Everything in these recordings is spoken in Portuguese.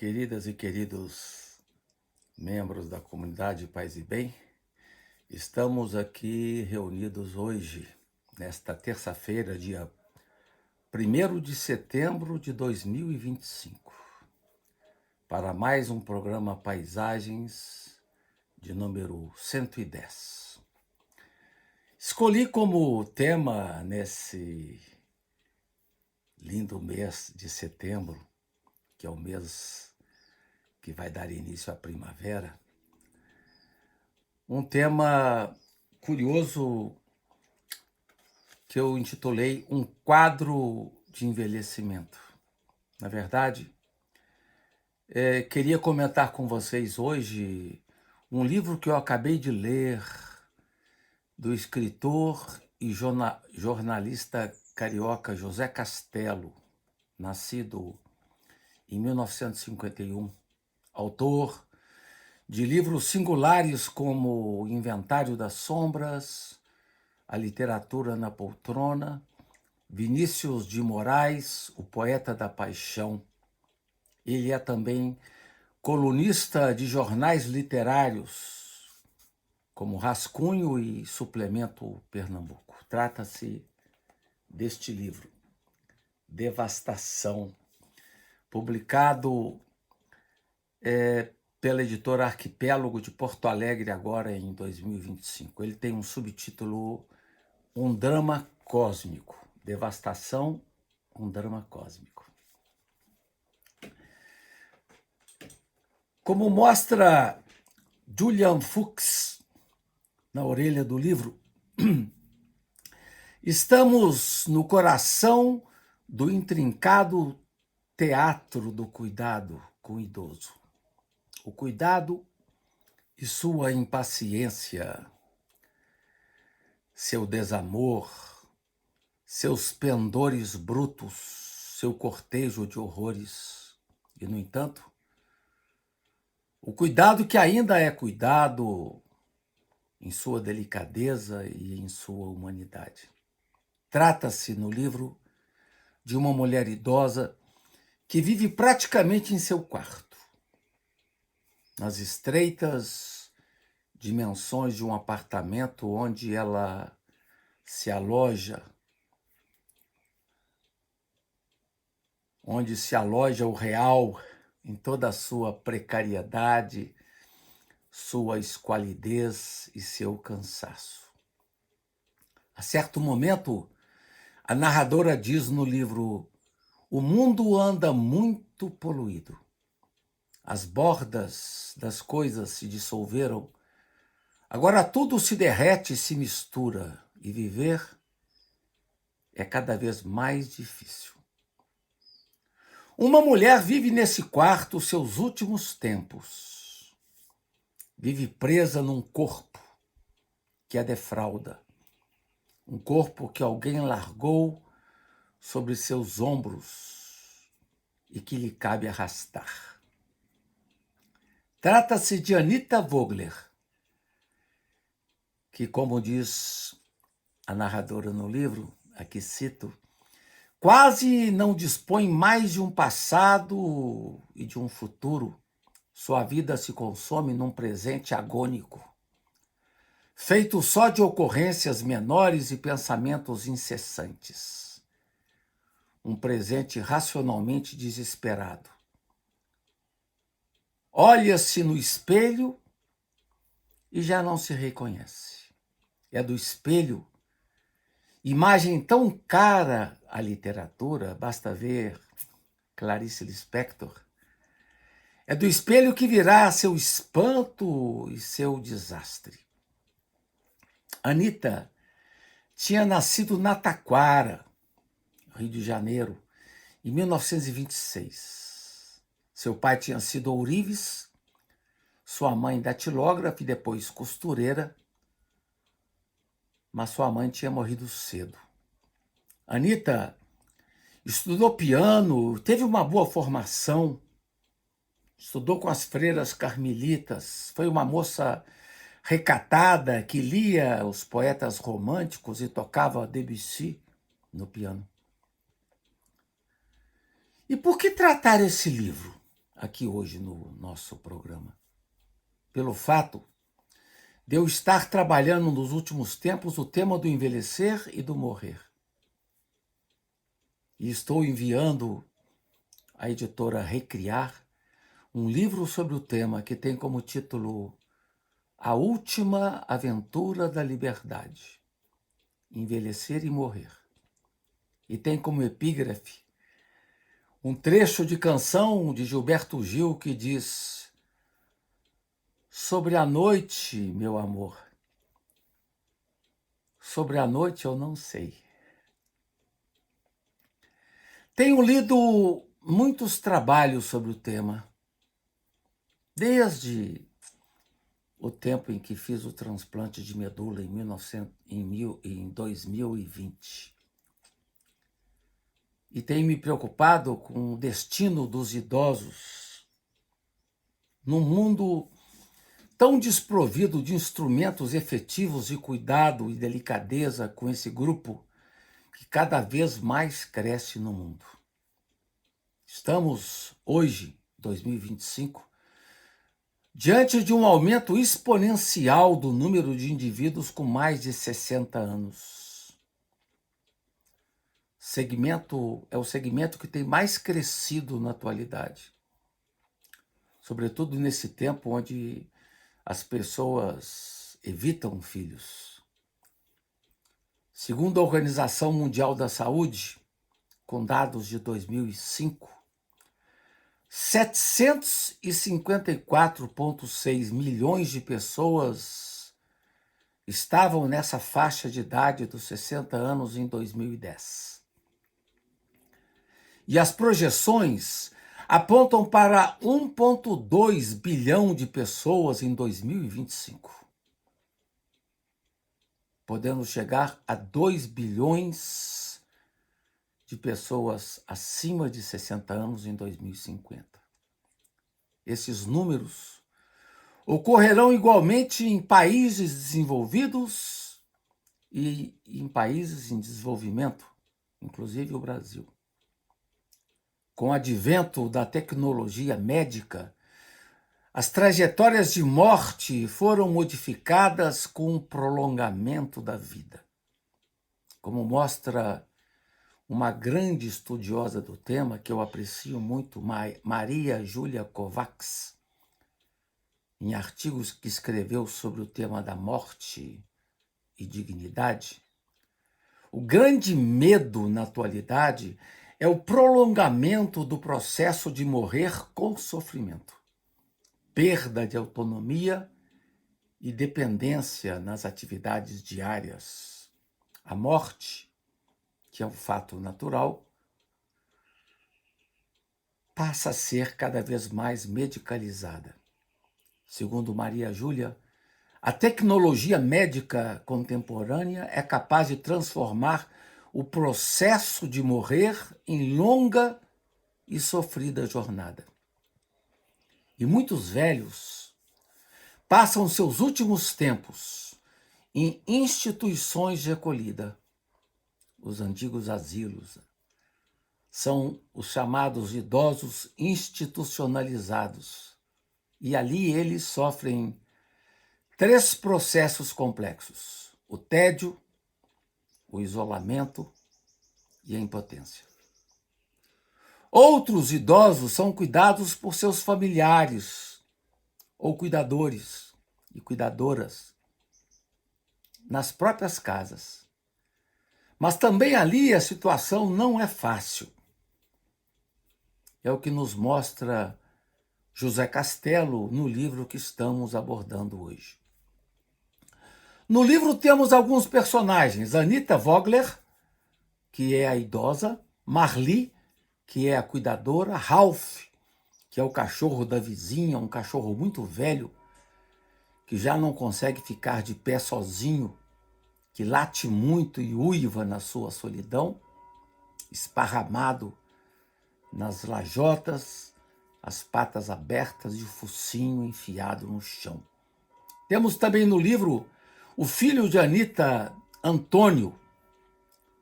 Queridas e queridos membros da comunidade Paz e Bem, estamos aqui reunidos hoje, nesta terça-feira, dia 1º de setembro de 2025, para mais um programa Paisagens de número 110. Escolhi como tema nesse lindo mês de setembro, que é o mês que vai dar início à primavera, um tema curioso que eu intitulei Um Quadro de Envelhecimento. Na verdade, queria comentar com vocês hoje um livro que eu acabei de ler do escritor e jornalista carioca José Castelo, nascido em 1951, autor de livros singulares como O Inventário das Sombras, A Literatura na Poltrona, Vinícius de Moraes, O Poeta da Paixão. Ele é também colunista de jornais literários, como Rascunho e Suplemento Pernambuco. Trata-se deste livro, Devastação, publicado pela editora Arquipélago de Porto Alegre, agora em 2025. Ele tem um subtítulo, Um Drama Cósmico. Devastação, um drama cósmico. Como mostra Julian Fuchs na orelha do livro, estamos no coração do intrincado teatro do cuidado com o idoso. O cuidado e sua impaciência, seu desamor, seus pendores brutos, seu cortejo de horrores. E, no entanto, o cuidado que ainda é cuidado em sua delicadeza e em sua humanidade. Trata-se, no livro, de uma mulher idosa que vive praticamente em seu quarto, nas estreitas dimensões de um apartamento onde ela se aloja, onde se aloja o real em toda a sua precariedade, sua esqualidez e seu cansaço. A certo momento, a narradora diz no livro: o mundo anda muito poluído. As bordas das coisas se dissolveram. Agora tudo se derrete e se mistura, e viver é cada vez mais difícil. Uma mulher vive nesse quarto os seus últimos tempos. Vive presa num corpo que a defrauda. Um corpo que alguém largou sobre seus ombros e que lhe cabe arrastar. Trata-se de Anita Vogler, que, como diz a narradora no livro, aqui cito, quase não dispõe mais de um passado e de um futuro. Sua vida se consome num presente agônico, feito só de ocorrências menores e pensamentos incessantes. Um presente racionalmente desesperado. Olha-se no espelho e já não se reconhece. É do espelho, imagem tão cara à literatura, basta ver Clarice Lispector, é do espelho que virá seu espanto e seu desastre. Anita tinha nascido na Taquara, Rio de Janeiro, em 1926. Seu pai tinha sido ourives, sua mãe datilógrafa e depois costureira, mas sua mãe tinha morrido cedo. Anita estudou piano, teve uma boa formação, estudou com as freiras carmelitas, foi uma moça recatada que lia os poetas românticos e tocava Debussy no piano. E por que tratar esse livro? aqui hoje no nosso programa. Pelo fato de eu estar trabalhando nos últimos tempos o tema do envelhecer e do morrer. E estou enviando à editora Recriar um livro sobre o tema que tem como título A Última Aventura da Liberdade, Envelhecer e Morrer. E tem como epígrafe um trecho de canção de Gilberto Gil que diz: sobre a noite, meu amor, sobre a noite eu não sei. Tenho lido muitos trabalhos sobre o tema, desde o tempo em que fiz o transplante de medula em 2020. E tenho me preocupado com o destino dos idosos num mundo tão desprovido de instrumentos efetivos de cuidado e delicadeza com esse grupo que cada vez mais cresce no mundo. Estamos, hoje, 2025, diante de um aumento exponencial do número de indivíduos com mais de 60 anos. É o segmento que tem mais crescido na atualidade, sobretudo nesse tempo onde as pessoas evitam filhos. Segundo a Organização Mundial da Saúde, com dados de 2005, 754,6 milhões de pessoas estavam nessa faixa de idade dos 60 anos em 2010. E as projeções apontam para 1,2 bilhão de pessoas em 2025. Podendo chegar a 2 bilhões de pessoas acima de 60 anos em 2050. Esses números ocorrerão igualmente em países desenvolvidos e em países em desenvolvimento, inclusive o Brasil. Com o advento da tecnologia médica, as trajetórias de morte foram modificadas com o prolongamento da vida. Como mostra uma grande estudiosa do tema, que eu aprecio muito, Maria Júlia Kovacs, em artigos que escreveu sobre o tema da morte e dignidade, o grande medo na atualidade é o prolongamento do processo de morrer com sofrimento, perda de autonomia e dependência nas atividades diárias. A morte, que é um fato natural, passa a ser cada vez mais medicalizada. Segundo Maria Júlia, a tecnologia médica contemporânea é capaz de transformar o processo de morrer em longa e sofrida jornada. E muitos velhos passam seus últimos tempos em instituições de acolhida, os antigos asilos. São os chamados idosos institucionalizados. E ali eles sofrem 3 processos complexos: o tédio, o isolamento e a impotência. Outros idosos são cuidados por seus familiares ou cuidadores e cuidadoras nas próprias casas. Mas também ali a situação não é fácil. É o que nos mostra José Castelo no livro que estamos abordando hoje. No livro temos alguns personagens: Anita Vogler, que é a idosa, Marli, que é a cuidadora, Ralph, que é o cachorro da vizinha, um cachorro muito velho, que já não consegue ficar de pé sozinho, que late muito e uiva na sua solidão, esparramado nas lajotas, as patas abertas e o focinho enfiado no chão. Temos também no livro o filho de Anita, Antônio,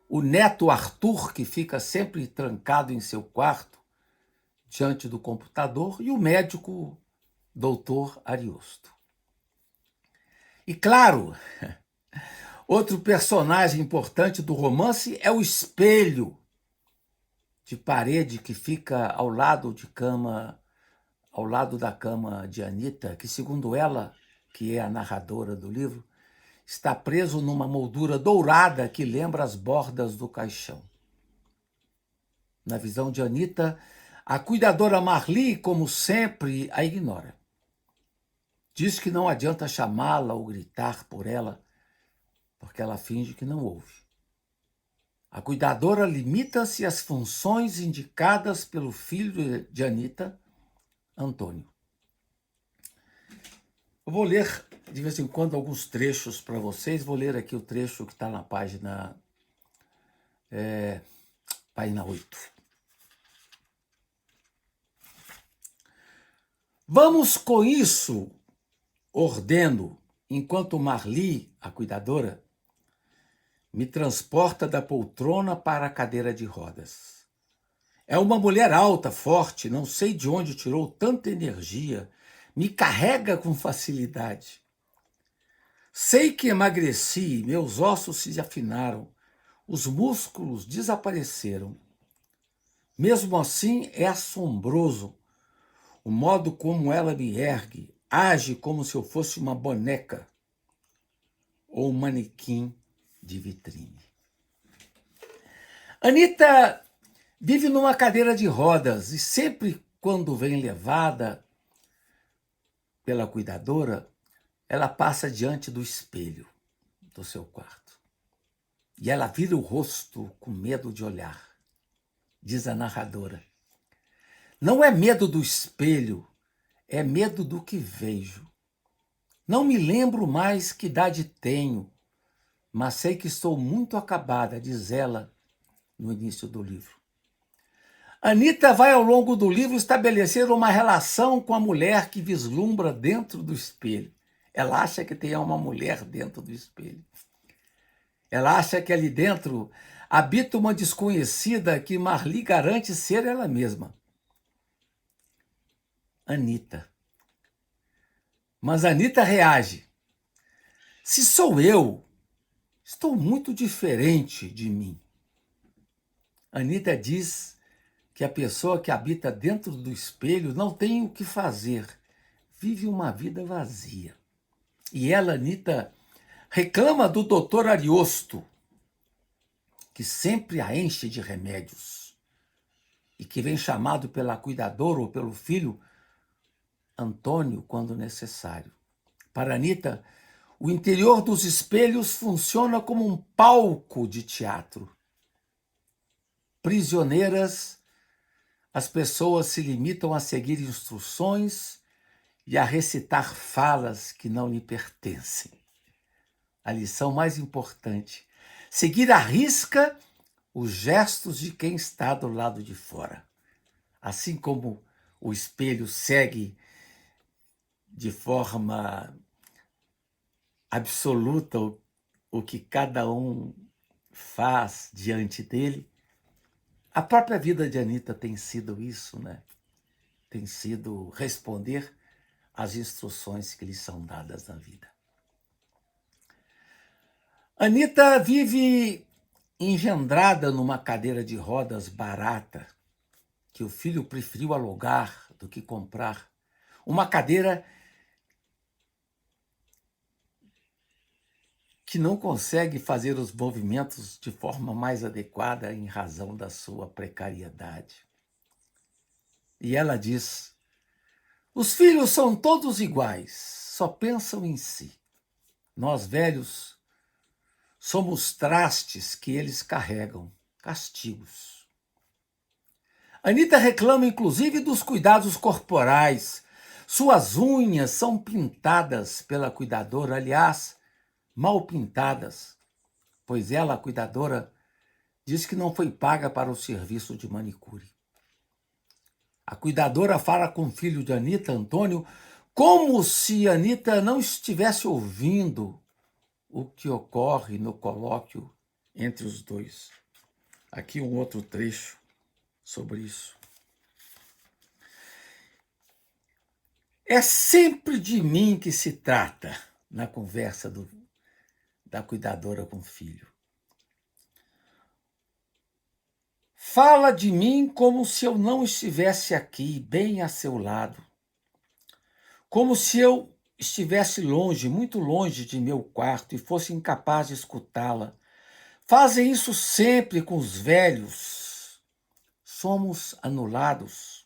o neto Arthur, que fica sempre trancado em seu quarto, diante do computador e o médico doutor Ariosto. E claro, outro personagem importante do romance é o espelho de parede que fica ao lado da cama de Anita, que segundo ela, que é a narradora do livro, está preso numa moldura dourada que lembra as bordas do caixão. Na visão de Anita, a cuidadora Marli, como sempre, a ignora. Diz que não adianta chamá-la ou gritar por ela, porque ela finge que não ouve. A cuidadora limita-se às funções indicadas pelo filho de Anita, Antônio. Eu vou ler, de vez em quando, alguns trechos para vocês. Vou ler aqui o trecho que está na página 8. Vamos com isso, ordeno, enquanto Marli, a cuidadora, me transporta da poltrona para a cadeira de rodas. É uma mulher alta, forte, não sei de onde tirou tanta energia, me carrega com facilidade. Sei que emagreci, meus ossos se afinaram, os músculos desapareceram. Mesmo assim, é assombroso o modo como ela me ergue, age como se eu fosse uma boneca ou um manequim de vitrine. Anita vive numa cadeira de rodas e sempre quando vem levada pela cuidadora, ela passa diante do espelho do seu quarto. E ela vira o rosto com medo de olhar. Diz a narradora. Não é medo do espelho, é medo do que vejo. Não me lembro mais que idade tenho, mas sei que estou muito acabada, diz ela no início do livro. Anita vai ao longo do livro estabelecer uma relação com a mulher que vislumbra dentro do espelho. Ela acha que tem uma mulher dentro do espelho. Ela acha que ali dentro habita uma desconhecida que Marli garante ser ela mesma. Anita. Mas Anita reage. Se sou eu, estou muito diferente de mim. Anita diz que a pessoa que habita dentro do espelho não tem o que fazer, vive uma vida vazia. E ela, Anita, reclama do doutor Ariosto, que sempre a enche de remédios e que vem chamado pela cuidadora ou pelo filho Antônio quando necessário. Para Anita, o interior dos espelhos funciona como um palco de teatro. Prisioneiras, as pessoas se limitam a seguir instruções e a recitar falas que não lhe pertencem. A lição mais importante: seguir à risca os gestos de quem está do lado de fora. Assim como o espelho segue de forma absoluta o que cada um faz diante dele, a própria vida de Anita tem sido isso, né? Tem sido responder às instruções que lhe são dadas na vida. Anita vive engendrada numa cadeira de rodas barata, que o filho preferiu alugar do que comprar. Uma cadeira que não consegue fazer os movimentos de forma mais adequada em razão da sua precariedade. E ela diz: os filhos são todos iguais, só pensam em si. Nós velhos somos trastes que eles carregam, castigos. Anita reclama inclusive dos cuidados corporais. Suas unhas são pintadas pela cuidadora, aliás, mal pintadas, pois ela, a cuidadora, diz que não foi paga para o serviço de manicure. A cuidadora fala com o filho de Anita, Antônio, como se Anita não estivesse ouvindo o que ocorre no colóquio entre os dois. Aqui um outro trecho sobre isso. É sempre de mim que se trata na conversa da cuidadora com o filho. Fala de mim como se eu não estivesse aqui, bem a seu lado. Como se eu estivesse longe, muito longe de meu quarto e fosse incapaz de escutá-la. Fazem isso sempre com os velhos. Somos anulados.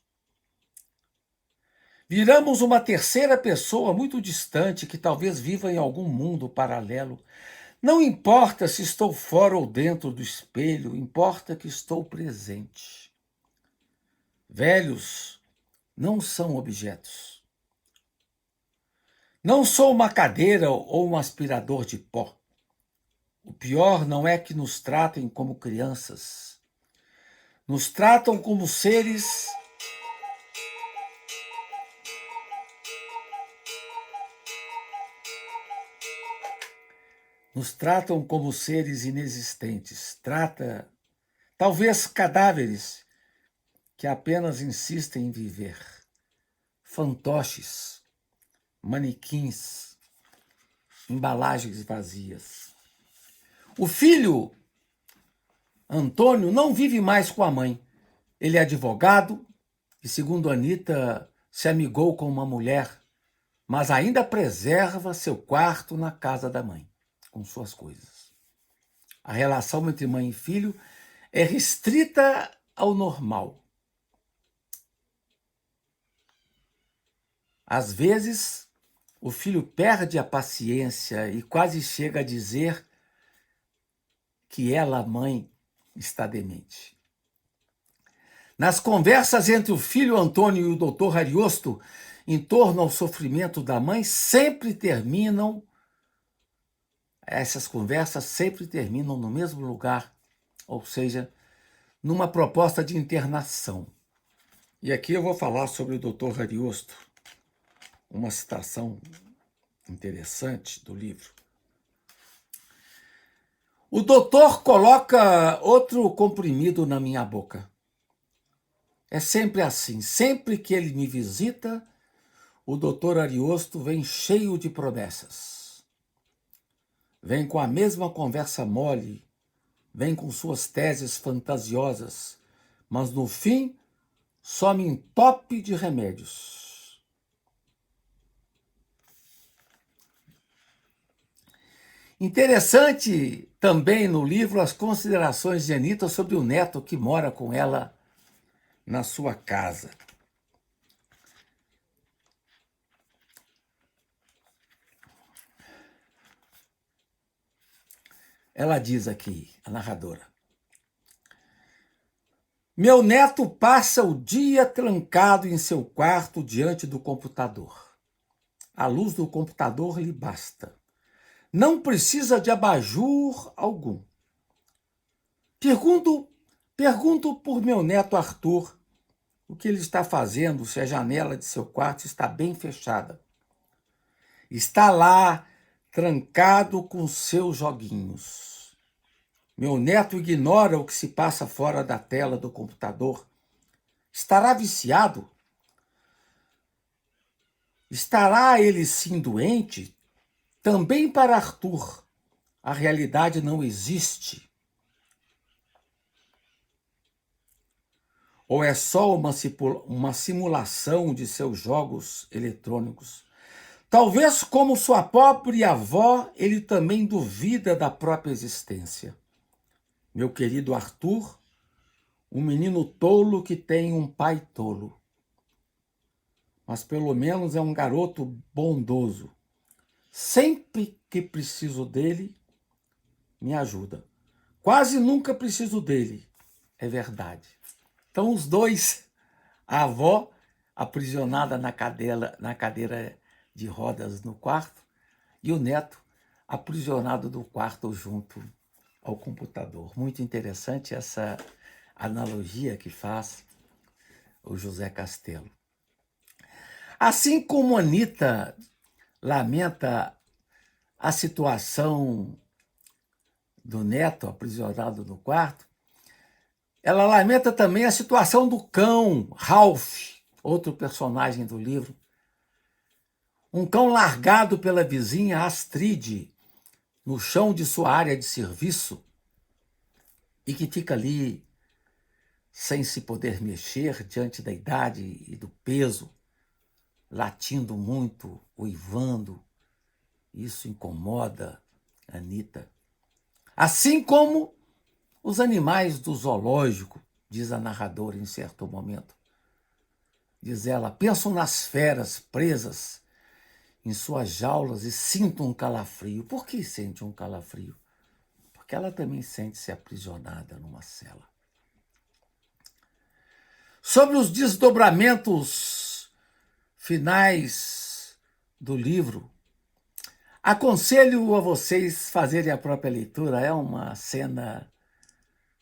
Viramos uma terceira pessoa muito distante que talvez viva em algum mundo paralelo. Não importa se estou fora ou dentro do espelho, importa que estou presente. Velhos não são objetos. Não sou uma cadeira ou um aspirador de pó. O pior não é que nos tratem como crianças. Nos tratam como seres. Nos tratam como seres inexistentes. Talvez cadáveres que apenas insistem em viver. Fantoches, manequins, embalagens vazias. O filho, Antônio, não vive mais com a mãe. Ele é advogado e, segundo Anita, se amigou com uma mulher, mas ainda preserva seu quarto na casa da mãe, com suas coisas. A relação entre mãe e filho é restrita ao normal. Às vezes, o filho perde a paciência e quase chega a dizer que ela, a mãe, está demente. Nas conversas entre o filho Antônio e o doutor Ariosto, em torno ao sofrimento da mãe, essas conversas sempre terminam no mesmo lugar, ou seja, numa proposta de internação. E aqui eu vou falar sobre o doutor Ariosto, uma citação interessante do livro. O doutor coloca outro comprimido na minha boca. É sempre assim. Sempre que ele me visita, o doutor Ariosto vem cheio de promessas. Vem com a mesma conversa mole, vem com suas teses fantasiosas, mas no fim só me entope de remédios. Interessante também no livro as considerações de Anita sobre o neto que mora com ela na sua casa. Ela diz aqui, a narradora: meu neto passa o dia trancado em seu quarto diante do computador. A luz do computador lhe basta. Não precisa de abajur algum. Pergunto por meu neto Arthur o que ele está fazendo, se a janela de seu quarto está bem fechada. Está lá, trancado com seus joguinhos. Meu neto ignora o que se passa fora da tela do computador. Estará viciado? Estará ele sim doente? Também para Arthur, a realidade não existe. Ou é só uma simulação de seus jogos eletrônicos? Talvez, como sua pobre avó, ele também duvida da própria existência. Meu querido Arthur, um menino tolo que tem um pai tolo. Mas pelo menos é um garoto bondoso. Sempre que preciso dele, me ajuda. Quase nunca preciso dele, é verdade. Então os dois, a avó aprisionada na cadeira de rodas no quarto e o neto aprisionado no quarto junto ao computador. Muito interessante essa analogia que faz o José Castelo. Assim como Anita lamenta a situação do neto aprisionado no quarto, ela lamenta também a situação do cão, Ralph, outro personagem do livro, Um cão largado pela vizinha Astride no chão de sua área de serviço e que fica ali sem se poder mexer diante da idade e do peso, latindo muito, uivando. Isso incomoda Anita. Assim como os animais do zoológico, diz a narradora em certo momento. Diz ela, pensam nas feras presas em suas jaulas e sinto um calafrio. Por que sente um calafrio? Porque ela também sente-se aprisionada numa cela. Sobre os desdobramentos finais do livro, aconselho a vocês fazerem a própria leitura. É uma cena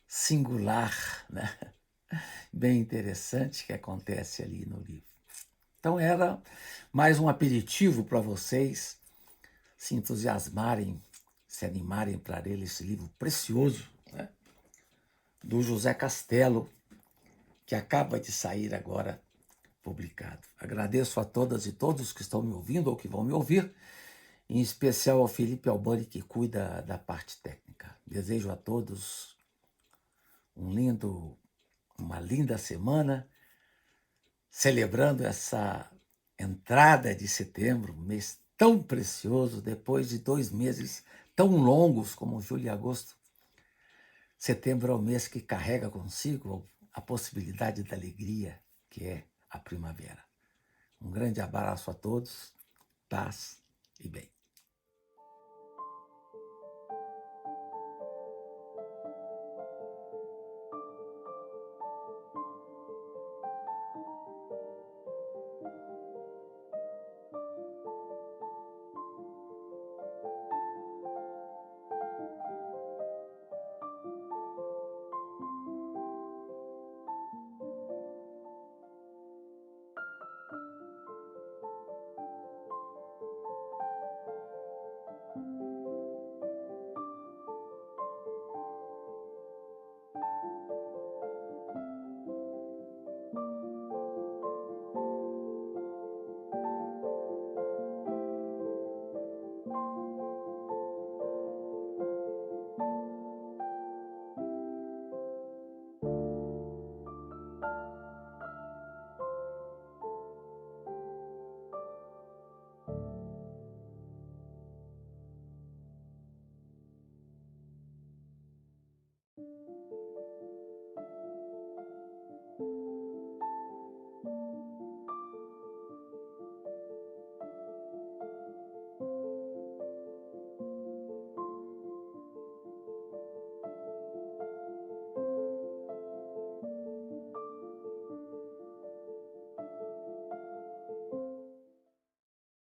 singular, né? Bem interessante que acontece ali no livro. Então era mais um aperitivo para vocês se entusiasmarem, se animarem para ler esse livro precioso, né? Do José Castelo, que acaba de sair agora publicado. Agradeço a todas e todos que estão me ouvindo ou que vão me ouvir, em especial ao Felipe Albani, que cuida da parte técnica. Desejo a todos uma linda semana, celebrando essa entrada de setembro, mês tão precioso, depois de 2 meses tão longos como julho e agosto. Setembro é o mês que carrega consigo a possibilidade da alegria, que é a primavera. Um grande abraço a todos, paz e bem.